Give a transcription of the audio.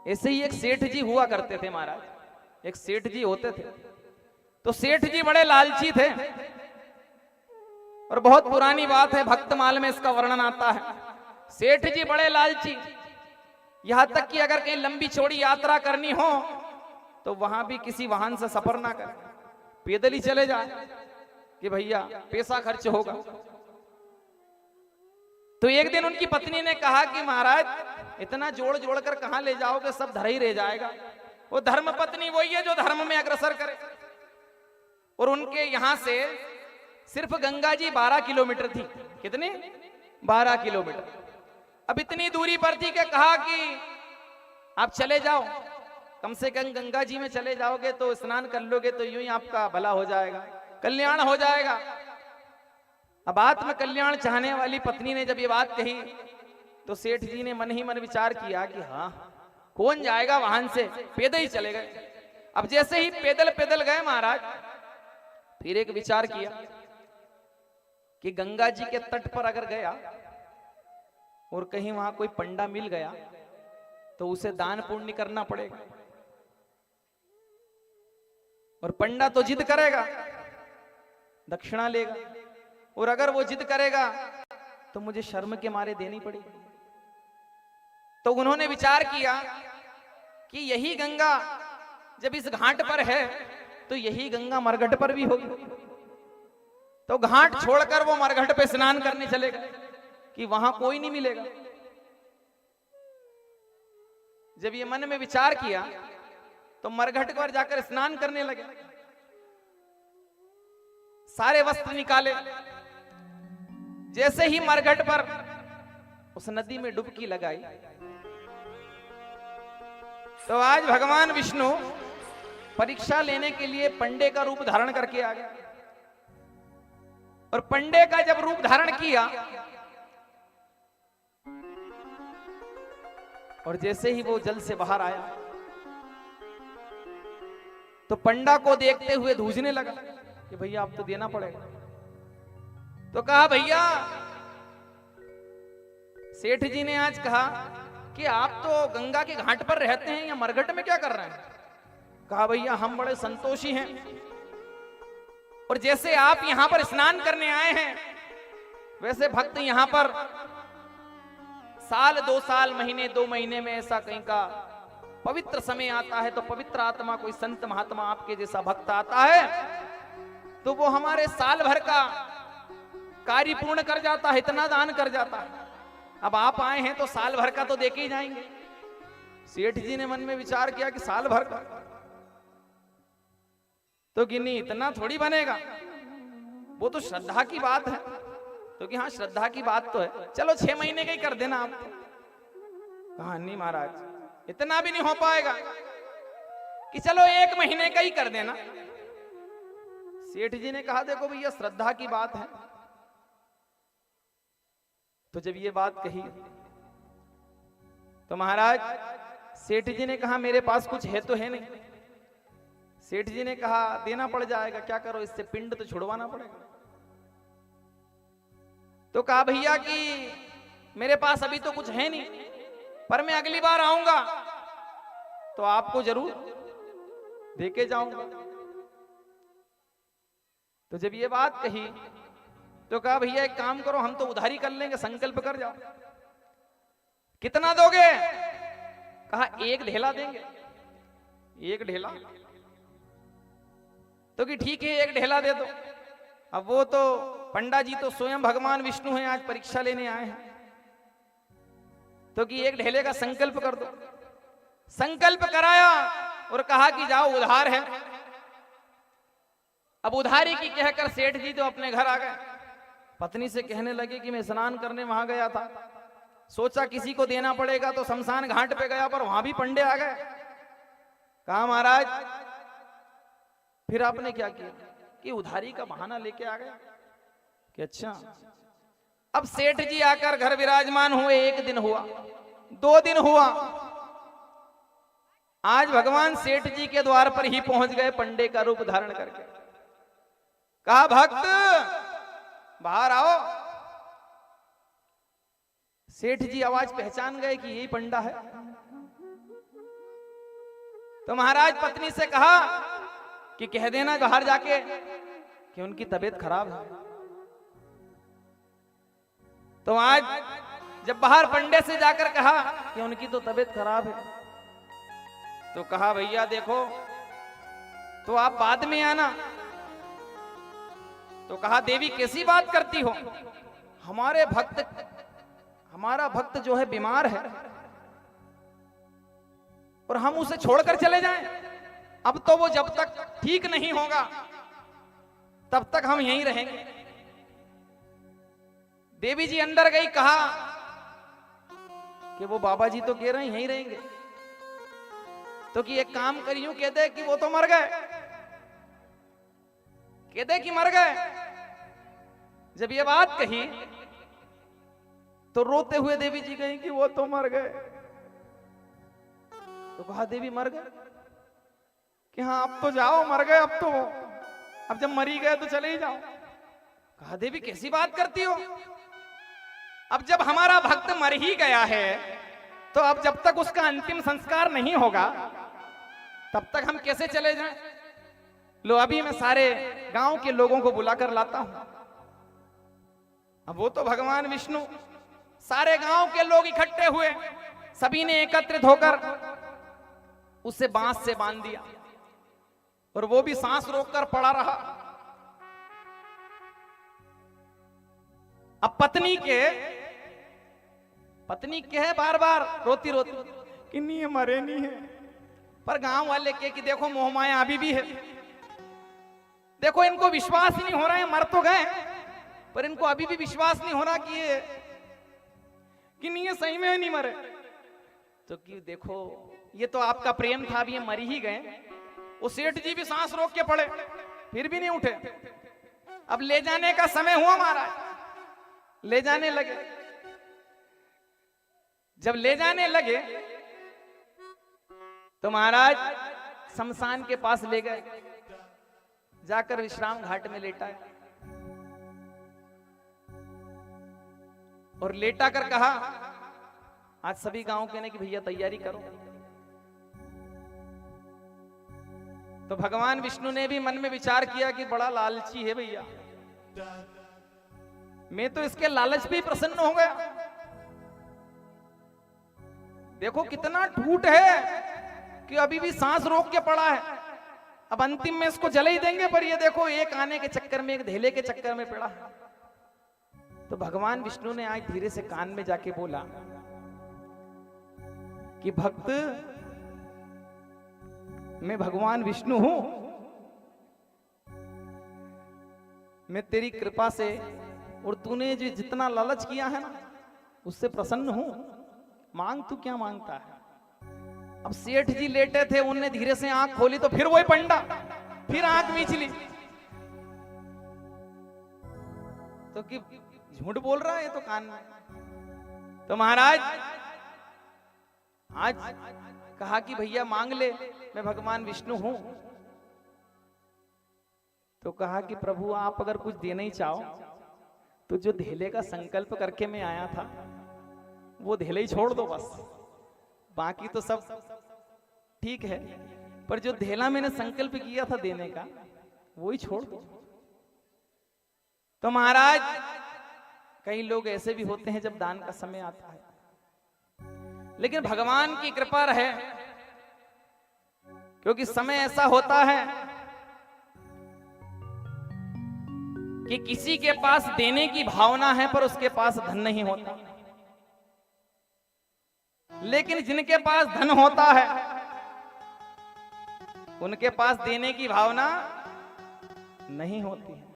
ऐसे ही एक सेठ जी हुआ करते थे महाराज। एक सेठ जी होते थे, तो सेठ जी बड़े लालची थे, और बहुत पुरानी बात है, भक्तमाल में इसका वर्णन आता है। सेठ जी बड़े लालची, यहां तक कि अगर कहीं लंबी चौड़ी यात्रा करनी हो तो वहां भी किसी वाहन से सफर ना करें, पैदल ही चले जाए कि भैया पैसा खर्च होगा। तो एक दिन उनकी पत्नी ने कहा कि महाराज इतना जोड़ जोड़ कर कहां ले जाओगे, सब धरा ही रह जाएगा। वो धर्म पत्नी वही है जो धर्म में अग्रसर करे। और उनके यहां से सिर्फ गंगा जी 12 किलोमीटर थी। कितनी? 12 किलोमीटर। अब इतनी दूरी पर थी कि कहा कि आप चले जाओ, कम से कम गंगा जी में चले जाओगे तो स्नान कर लोगे तो यूं ही आपका भला हो जाएगा, कल्याण हो जाएगा। अब आत्म कल्याण चाहने वाली पत्नी ने जब ये बात कही तो सेठ जी ने मन ही मन विचार किया कि हाँ, कौन जाएगा वाहन से, पैदल ही चले गए। अब जैसे ही पैदल पैदल गए महाराज, फिर एक विचार किया कि गंगा जी के तट पर अगर गया और कहीं वहां कोई पंडा मिल गया तो उसे दान पुण्य करना पड़ेगा, और पंडा तो जिद करेगा, दक्षिणा लेगा, और अगर वो जिद करेगा तो मुझे शर्म के मारे देनी पड़ेगी। तो उन्होंने विचार किया कि यही गंगा जब इस घाट पर है तो यही गंगा मरघट पर भी होगी। तो घाट छोड़कर वो मरघट पे स्नान करने चले गए कि वहां कोई नहीं मिलेगा। जब ये मन में विचार किया तो मरघट पर जाकर स्नान करने लगे। सारे वस्त्र निकाले, जैसे ही मरघट पर उस नदी में डुबकी लगाई तो आज भगवान विष्णु परीक्षा लेने के लिए पंडे का रूप धारण करके आ गए। और पंडे का जब रूप धारण किया और जैसे ही वो जल से बाहर आया तो पंडा को देखते हुए धूजने लगा कि भैया आप तो देना पड़ेगा। तो कहा भैया, सेठ जी ने आज कहा कि आप तो गंगा के घाट पर रहते हैं, या मरघट में क्या कर रहे हैं? कहा भैया हम बड़े संतोषी हैं, और जैसे आप यहां पर स्नान करने आए हैं वैसे भक्त यहां पर साल 2 साल महीने 2 महीने में ऐसा कहीं का पवित्र समय आता है तो पवित्र आत्मा कोई संत महात्मा आपके जैसा भक्त आता है तो वो हमारे साल भर का कार्य पूर्ण कर जाता है, इतना दान कर जाता है। अब आप आए हैं तो साल भर का तो देके ही जाएंगे। सेठ जी ने मन में विचार किया कि साल भर का तो गिनी इतना थोड़ी बनेगा, वो तो श्रद्धा की बात है। तो कि हाँ श्रद्धा की बात तो है, चलो 6 महीने का ही कर देना आप। कहा नहीं महाराज इतना भी नहीं हो पाएगा, कि चलो 1 महीने का ही कर देना। सेठ जी ने कहा देखो भैया श्रद्धा की बात है। तो जब ये बात कही तो महाराज सेठ जी ने कहा मेरे पास कुछ है तो है नहीं। सेठ जी ने कहा देना पड़ जाएगा, क्या करो इससे पिंड तो छुड़वाना पड़ेगा। तो कहा भैया कि मेरे पास अभी तो कुछ है नहीं, पर मैं अगली बार आऊंगा तो आपको जरूर देके जाऊंगा। तो जब ये बात कही तो कहा भैया एक काम करो, हम तो उधारी कर लेंगे, संकल्प कर जाओ। कितना दोगे? कहा 1 ढेला देंगे। 1 ढेला? तो कि ठीक है 1 ढेला दे दो। अब वो तो पंडा जी तो स्वयं भगवान विष्णु हैं, आज परीक्षा लेने आए हैं। तो कि 1 ढेले का संकल्प कर दो। संकल्प कराया और कहा कि जाओ उधार है। अब उधारी की कहकर सेठ जी तो अपने घर आ गए। पत्नी से कहने लगे कि मैं स्नान करने वहां गया था, सोचा किसी को देना पड़ेगा तो शमशान घाट पे गया, पर वहां भी पंडे आ गए। कहा महाराज फिर आपने क्या किया? कि उधारी का बहाना लेके आ गया। कि अच्छा। अब सेठ जी आकर घर विराजमान हुए। 1 दिन हुआ, 2 दिन हुआ, आज भगवान सेठ जी के द्वार पर ही पहुंच गए पंडे का रूप धारण करके। कहा भक्त बाहर आओ। सेठ जी आवाज पहचान गए कि यही पंडा है। तो महाराज पत्नी से कहा कि कह देना बाहर जाके कि उनकी तबीयत खराब है। तो आज जब बाहर पंडे से जाकर कहा कि उनकी तो तबीयत खराब है, तो कहा भैया देखो तो आप बाद में आना। तो कहा देवी कैसी बात करती हो, हमारा भक्त जो है बीमार है और हम उसे छोड़कर चले जाएं? अब तो वो जब तक ठीक नहीं होगा तब तक हम यहीं रहेंगे। देवी जी अंदर गई, कहा कि वो बाबा जी तो कह रहे हैं यहीं रहेंगे, तो कि एक काम करियो, कह दे कि वो तो मर गए, कह दे कि मर गए। जब ये बात कही तो रोते हुए देवी जी कही कि वो तो मर गए। तो कहा देवी मर गए कि हाँ अब तो जाओ, मर गए अब तो, अब जब मरी गए तो चले ही जाओ। कहा देवी कैसी बात करती हो, अब जब हमारा भक्त मर ही गया है तो अब जब तक उसका अंतिम संस्कार नहीं होगा तब तक हम कैसे चले जाएं? लो अभी मैं सारे गांव के लोगों को बुलाकर लाता हूं। अब वो तो भगवान विष्णु, सारे गांव के लोग इकट्ठे हुए, सभी ने एकत्रित होकर उसे बांस से बांध दिया और वो भी सांस रोककर पड़ा रहा। अब पत्नी के बार बार रोती रोती कि नहीं मरे नहीं है, पर गांव वाले के कि देखो मोहमाया अभी भी है, देखो इनको विश्वास ही नहीं हो रहा है, मर तो गए पर इनको अभी भी विश्वास नहीं हो रहा कि नहीं ये सही में नहीं मरे। तो कि देखो ये तो आपका प्रेम था, अभी ये मर ही गए। वो सेठ जी भी सांस रोक के पड़े, फिर भी नहीं उठे। अब ले जाने का समय हुआ महाराज, ले जाने लगे। जब ले जाने लगे तो महाराज शमशान के पास ले गए, जाकर विश्राम घाट में लेटाए और लेटा कर कहा आज सभी गांव के ने कि भैया तैयारी करो। तो भगवान विष्णु ने भी मन में विचार किया कि बड़ा लालची है भैया, मैं तो इसके लालच पे ही प्रसन्न हो गया। देखो कितना ठूठ है कि अभी भी सांस रोक के पड़ा है, अब अंतिम में इसको जले ही देंगे, पर ये देखो एक आने के चक्कर में, एक धेले के चक्कर में पड़ा है। तो भगवान विष्णु ने आज धीरे से कान में जाके बोला कि भक्त मैं भगवान विष्णु हूं, मैं तेरी कृपा से और तूने जो जितना लालच किया है ना उससे प्रसन्न हूं, मांग तू क्या मांगता है। अब सेठ जी लेटे थे, उनने धीरे से आंख खोली तो फिर वही पंडा, फिर आंख मीच ली। तो कि झूठ बोल रहा है ये तो कान में। तो महाराज आज कहा कि भैया मांग ले, मैं भगवान विष्णु हूं। तो कहा कि प्रभु आप अगर कुछ देना ही चाहो तो जो धेले का संकल्प करके मैं आया था वो धेले ही छोड़ दो बस, बाकी तो सब ठीक है, पर जो धेला मैंने संकल्प किया था देने का वो ही छोड़ दो। तो महाराज कई लोग ऐसे भी होते हैं जब दान का समय आता है, लेकिन भगवान की कृपा रहे, क्योंकि समय ऐसा होता है कि किसी के पास देने की भावना है पर उसके पास धन नहीं होता, लेकिन जिनके पास धन होता है उनके पास देने की भावना नहीं होती है।